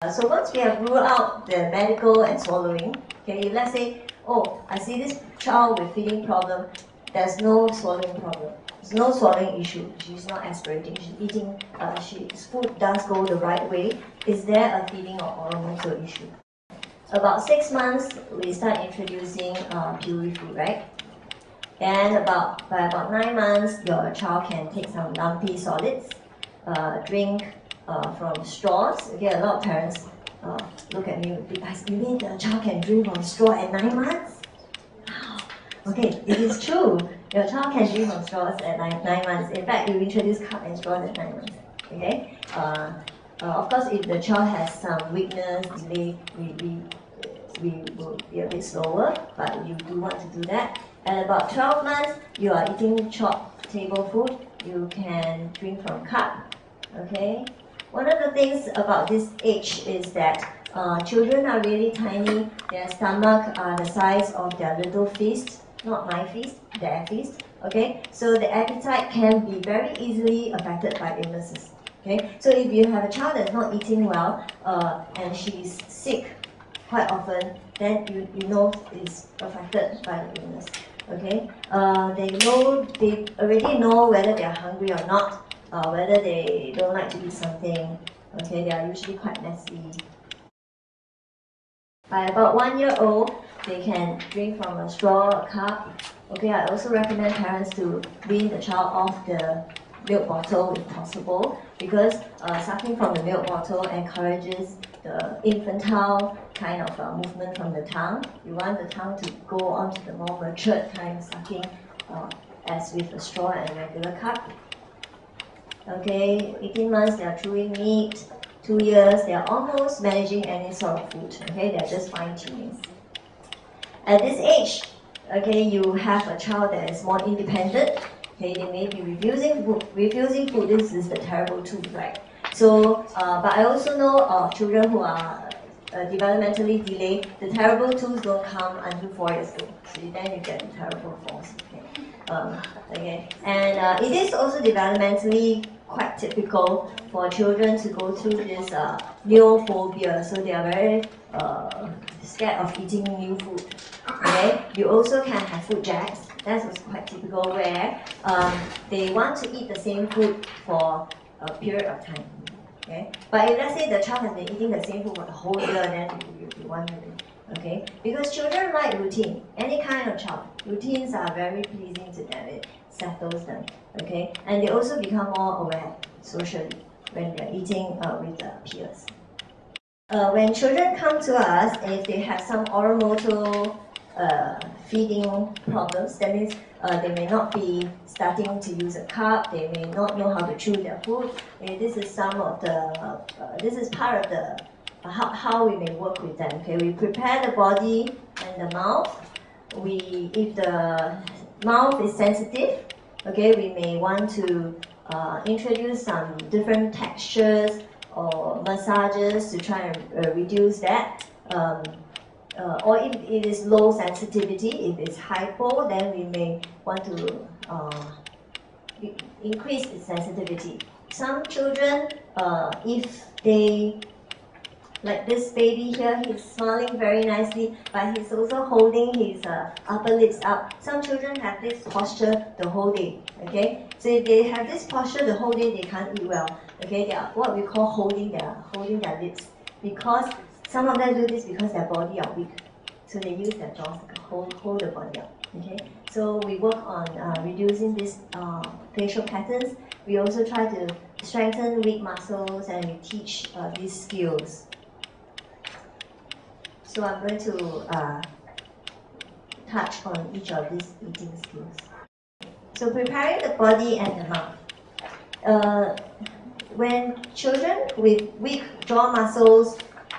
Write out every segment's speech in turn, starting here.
So once we have ruled out the medical and swallowing, okay, if let's say, oh, I see this child with feeding problem, there's no swallowing problem. There's no swallowing issue. She's not aspirating. She's eating. His food does go the right way. Is there a feeding or oral motor issue? About 6 months, we start introducing puree food, right? And by about 9 months, your child can take some lumpy solids, drink from straws. Okay, a lot of parents look at me with big eyes. You mean the child can drink from straw at 9 months? Wow. Okay, it is true. Your child can drink from straws at 9 months. In fact, you introduce cup and straws at 9 months. Okay. Of course, if the child has some weakness, delay, we will be a bit slower, but you do want to do that. At about 12 months, you are eating chopped table food. You can drink from cup. Okay. One of the things about this age is that children are really tiny. Their stomach are the size of their little fist, not my fist, their fist. Okay, so the appetite can be very easily affected by illnesses. Okay, so if you have a child that's not eating well and she's sick quite often, then you know it's affected by the illness. Okay, they already know whether they're hungry or not. Whether they don't like to eat something, okay, they are usually quite messy. By about 1 year old, they can drink from a straw, a cup. Okay, I also recommend parents to wean the child off the milk bottle if possible, because sucking from the milk bottle encourages the infantile kind of movement from the tongue. You want the tongue to go on to the more matured kind of sucking, as with a straw and a regular cup. Okay, 18 months they are chewing meat, 2 years they are almost managing any sort of food. Okay, they're just fine-tuning. At this age, okay, you have a child that is more independent. Okay, they may be refusing food. This is the terrible truth, right? So, but I also know of children who are developmentally delayed. The terrible twos don't come until 4 years old. So then you get the terrible fours. Okay, and it is also developmentally quite typical for children to go through this neophobia. So they are very scared of eating new food. Okay, you also can have food jacks. That's also quite typical, where they want to eat the same food for a period of time. Okay, but if let's say the child has been eating the same food for the whole year, then you want to. Okay, because children like routine. Any kind of child, routines are very pleasing to them. It settles them. Okay, and they also become more aware socially when they're eating with their peers. When children come to us, if they have some oral motor feeding problems, that means they may not be starting to use a cup, they may not know how to chew their food. This is some of the. This is part of the how we may work with them. Okay, we prepare the body and the mouth. If the mouth is sensitive, okay, we may want to introduce some different textures or massages to try and reduce that. Or if it is low sensitivity, if it's hypo, then we may want to increase its sensitivity. Some children, if they, like this baby here, he's smiling very nicely, but he's also holding his upper lips up. Some children have this posture the whole day, okay? So if they have this posture the whole day, they can't eat well, okay? They are what we call holding their lips, because some of them do this because their body are weak. So they use their jaws to hold the body up, okay? So we work on reducing these facial patterns. We also try to strengthen weak muscles, and we teach these skills. So I'm going to touch on each of these eating skills. So preparing the body and the mouth. When children with weak jaw muscles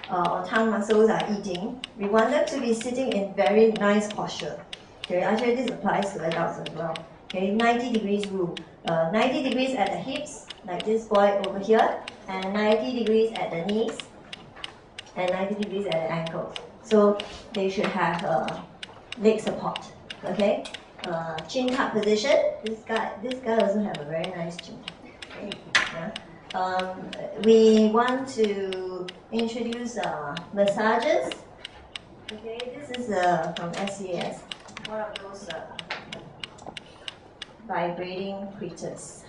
or tongue muscles are eating, we want them to be sitting in very nice posture. Okay, actually this applies to adults as well. Okay, 90 degrees rule. 90 degrees at the hips, like this boy over here, and 90 degrees at the knees, and 90 degrees at the ankles. So they should have leg support. Okay, chin tuck position. This guy also have a very nice chin. Okay. Yeah. we want to introduce massages. Okay, this is from SCAS, one of those vibrating critters.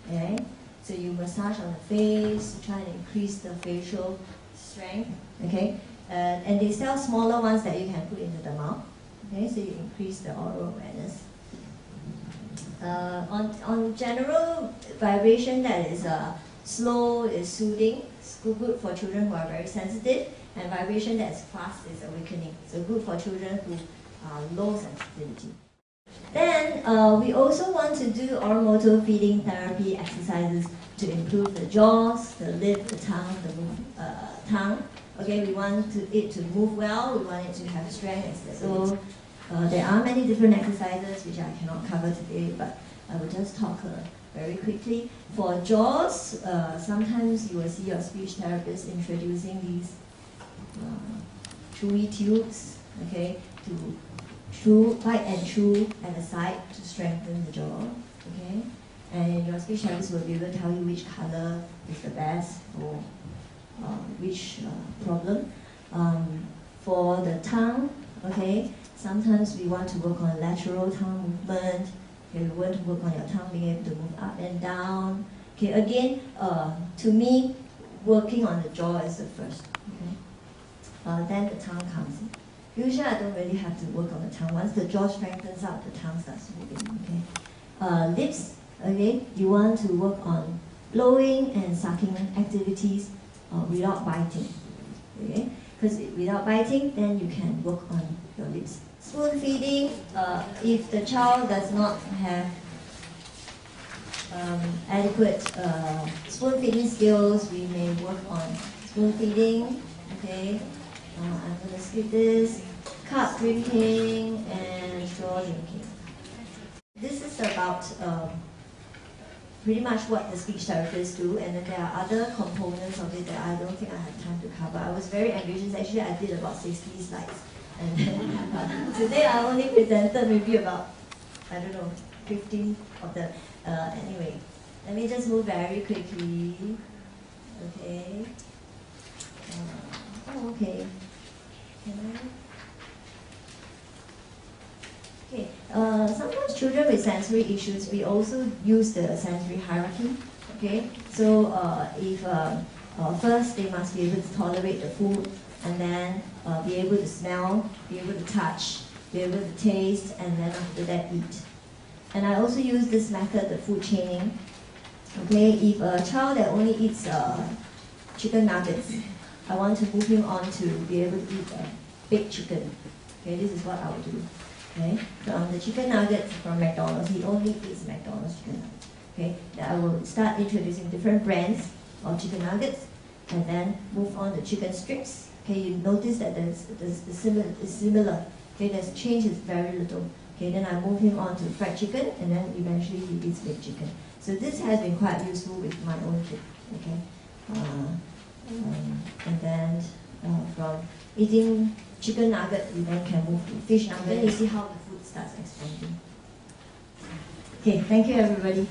Okay, so you massage on the face to try and increase the facial strength. Okay, and they sell smaller ones that you can put into the mouth. Okay, so you increase the oral awareness. On general vibration that is slow is soothing. It's good for children who are very sensitive, and vibration that is fast is awakening. So good for children who are low sensitivity. Then we also want to do oral motor feeding therapy exercises to improve the jaws, the lip, the tongue, tongue. Okay, we want it to move well. We want it to have strength. So there are many different exercises which I cannot cover today, but I will just talk very quickly. For jaws, sometimes you will see your speech therapist introducing these chewy tubes, okay, to bite and chew at the side to strengthen the jaw, okay? And your speech therapist will be able to tell you which color is the best for which problem. For the tongue, okay, sometimes we want to work on lateral tongue movement. Okay, we want to work on your tongue being able to move up and down. Okay, again, to me, working on the jaw is the first. Okay? Then the tongue comes in. Usually I don't really have to work on the tongue. Once the jaw strengthens out, the tongue starts moving. Okay? Lips, okay, you want to work on blowing and sucking activities without biting. Okay? Because without biting, then you can work on your lips. Spoon feeding, if the child does not have adequate spoon feeding skills, we may work on spoon feeding. Okay, I'm going to skip this. Cup drinking and straw drinking. This is about pretty much what the speech therapists do, and then there are other components of it that I don't think I have time to cover. I was very ambitious. Actually, I did about 60 slides. And then, today I only presented maybe about, I don't know, 15 of them. Anyway, let me just move very quickly. Okay. Okay. Can I? Okay. Sometimes children with sensory issues, we also use the sensory hierarchy. Okay. So if first they must be able to tolerate the food, and then be able to smell, be able to touch, be able to taste, and then after that eat. And I also use this method, the food chaining. Okay, if a child that only eats chicken nuggets, I want to move him on to be able to eat baked chicken. Okay, this is what I will do. Okay, from the chicken nuggets from McDonald's, he only eats McDonald's chicken nuggets. Okay, then I will start introducing different brands of chicken nuggets, and then move on to chicken strips. Okay, you notice that the similar. Okay, there's change is very little. Okay, then I move him on to fried chicken, and then eventually he eats baked chicken. So this has been quite useful with my own kid. Okay, and then from eating chicken nugget, you then can move to fish nugget. Then you see how the food starts expanding. Okay, thank you everybody.